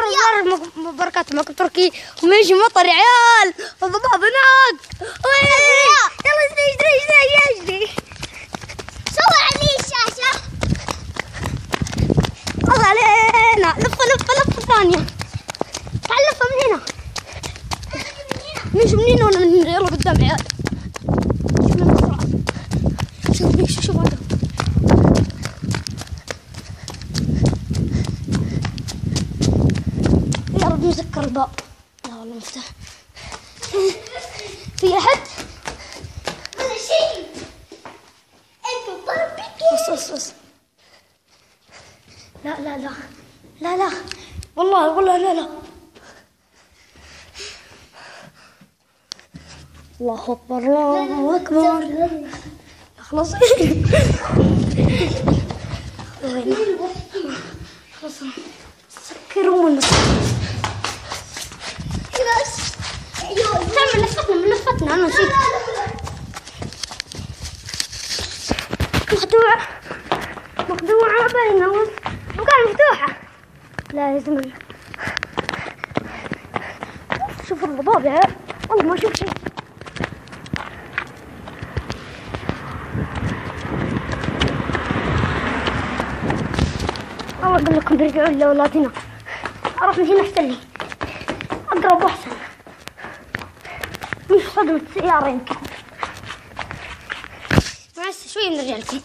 الله وبركاته. معكم تركي وماشي مطر يا عيال. الضباب هناك. يلا اجري. صور علي الشاشة. الله علينا. لفة ثانية. تعال لفة من هنا. مش من هنا ولا من هنا. يلا قدام عيال. شوف هذا. يا رب نسكر الباب. لا والله مفتاح. في أحد؟ ولا شيء. انتوا ضربتوا. بص. لا والله لا. الله أكبر. خلاص. خلاص سكرون. تعمل لفتنا أنا نسيت. مخدوعة باينة وكان مفتوحة. لا يا زلمة. شوف الضباب يا عيال. والله ما أشوف شيء. والله أقول لكم ترجعون لأولادنا. أروح من هنا أحسن لي. أقرب وأحسن. مش صدمة سيارة يمكن. معلش شوي بنرجع لكم.